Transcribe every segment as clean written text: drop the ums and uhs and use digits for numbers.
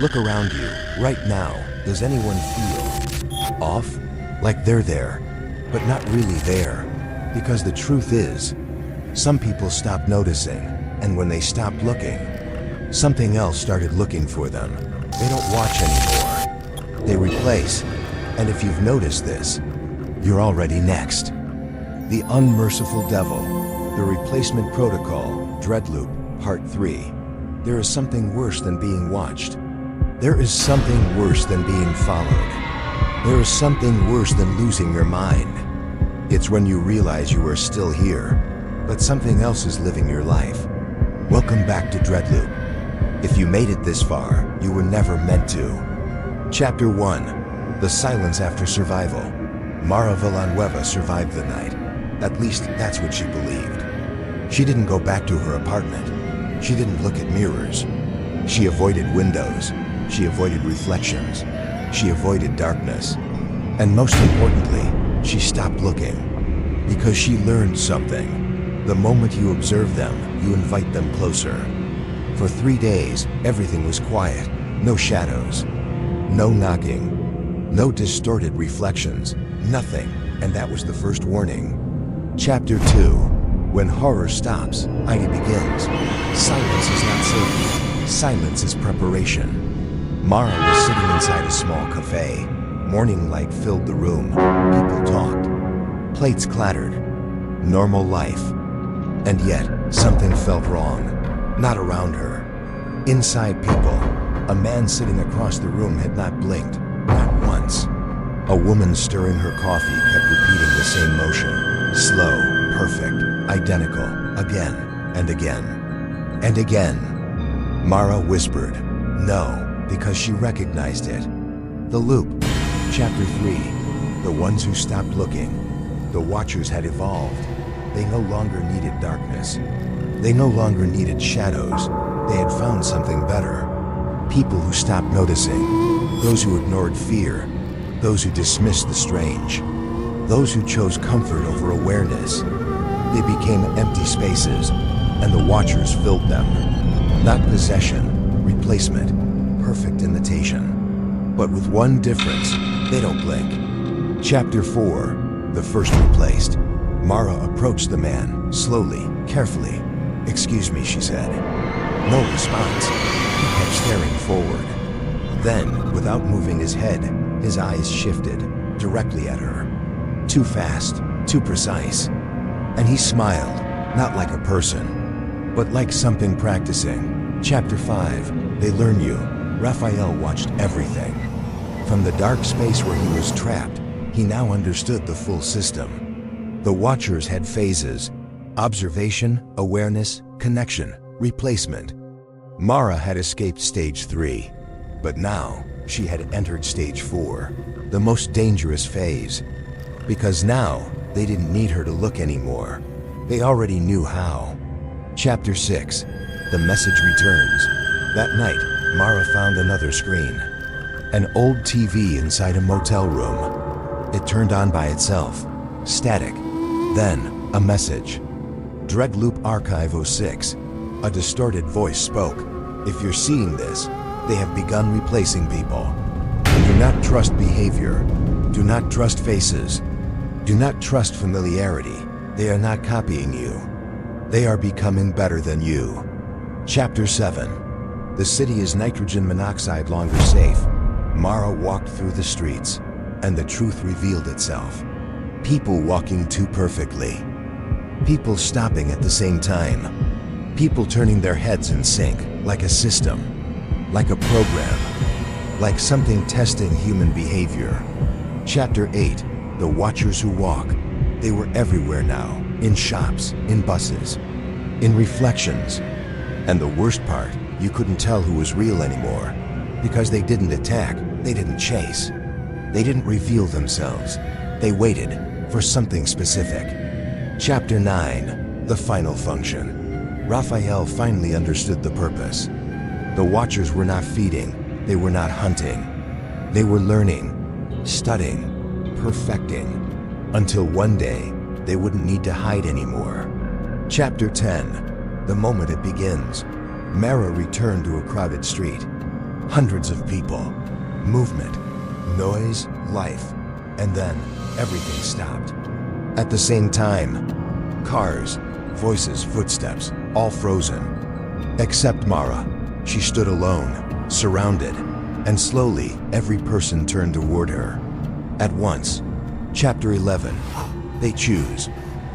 Look around you, right now. Does anyone feel off? Like they're there, but not really there. Because the truth is, some people stopped noticing, and when they stopped looking, something else started looking for them. They don't watch anymore. They replace. And if you've noticed this, you're already next. The Unmerciful Devil, The Replacement Protocol, DreadLoop, Part 3. There is something worse than being watched. There is something worse than being followed. There is something worse than losing your mind. It's when you realize you are still here, but something else is living your life. Welcome back to DreadLoop. If you made it this far, you were never meant to. Chapter 1. The Silence After Survival. Mara Villanueva survived the night. At least that's what she believed. She didn't go back to her apartment. She didn't look at mirrors. She avoided windows. She avoided reflections. She avoided darkness. And most importantly, she stopped looking. Because she learned something. The moment you observe them, you invite them closer. For 3 days, everything was quiet. No shadows. No knocking. No distorted reflections. Nothing. And that was the first warning. Chapter 2. When horror stops, Heidi begins. Silence is not safety. Silence is preparation. Mara was sitting inside a small cafe. Morning light filled the room. People talked. Plates clattered. Normal life. And yet, something felt wrong. Not around her. Inside people, a man sitting across the room had not blinked. Not once. A woman stirring her coffee kept repeating the same motion. Slow, perfect. Identical, again, and again, and again. Mara whispered, no, because she recognized it. The Loop. Chapter 3. The ones who stopped looking. The Watchers had evolved. They no longer needed darkness. They no longer needed shadows. They had found something better. People who stopped noticing. Those who ignored fear. Those who dismissed the strange. Those who chose comfort over awareness. They became empty spaces, and the Watchers filled them. Not possession, replacement, perfect imitation. But with one difference, they don't blink. Chapter 4. The First Replaced. Mara approached the man, slowly, carefully. Excuse me, she said. No response. He kept staring forward. Then, without moving his head, his eyes shifted, directly at her. Too fast, too precise. And he smiled, not like a person, but like something practicing. Chapter 5. They Learn You. Raphael watched everything. From the dark space where he was trapped, he now understood the full system. The Watchers had phases: observation, awareness, connection, replacement. Mara had escaped stage 3, but now she had entered stage 4, the most dangerous phase. Because now, they didn't need her to look anymore. They already knew how. Chapter 6. The Message Returns. That night, Mara found another screen. An old TV inside a motel room. It turned on by itself. Static. Then, a message. DreadLoop Archive 06. A distorted voice spoke. If you're seeing this, they have begun replacing people. Do not trust behavior. Do not trust faces. Do not trust familiarity. They are not copying you. They are becoming better than you. Chapter 7. The city is nitrogen monoxide longer safe. Mara walked through the streets, and the truth revealed itself. People walking too perfectly. People stopping at the same time. People turning their heads in sync, like a system, like a program, like something testing human behavior. Chapter 8. The Watchers Who Walk. They were everywhere now, in shops, in buses, in reflections. And the worst part, you couldn't tell who was real anymore, because they didn't attack, they didn't chase. They didn't reveal themselves. They waited for something specific. Chapter 9. The Final Function. Raphael finally understood the purpose. The Watchers were not feeding, they were not hunting. They were learning, studying, perfecting, until one day, they wouldn't need to hide anymore. Chapter 10. The moment it begins. Mara returned to a crowded street. Hundreds of people, movement, noise, life, and then everything stopped. At the same time, cars, voices, footsteps, all frozen. Except Mara. She stood alone, surrounded, and slowly every person turned toward her. At once. Chapter 11. They choose.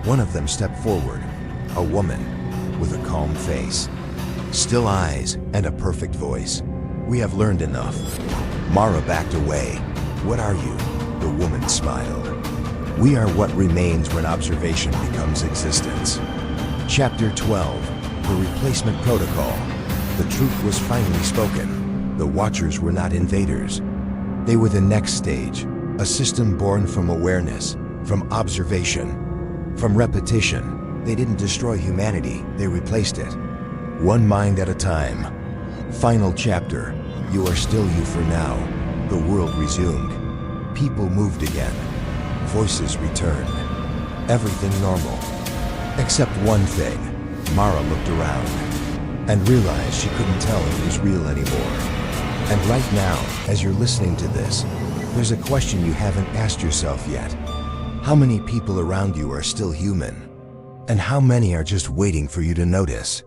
One of them stepped forward, a woman with a calm face, still eyes, and a perfect voice. We have learned enough. Mara backed away. What are you? The woman smiled. We are what remains when observation becomes existence. Chapter 12. The Replacement Protocol. The truth was finally spoken. The Watchers were not invaders. They were the next stage, a system born from awareness, from observation, from repetition. They didn't destroy humanity, they replaced it. One mind at a time. Final chapter. You are still you for now. The world resumed. People moved again. Voices returned. Everything normal. Except one thing. Mara looked around and realized she couldn't tell if it was real anymore. And right now, as you're listening to this, there's a question you haven't asked yourself yet. How many people around you are still human? And how many are just waiting for you to notice?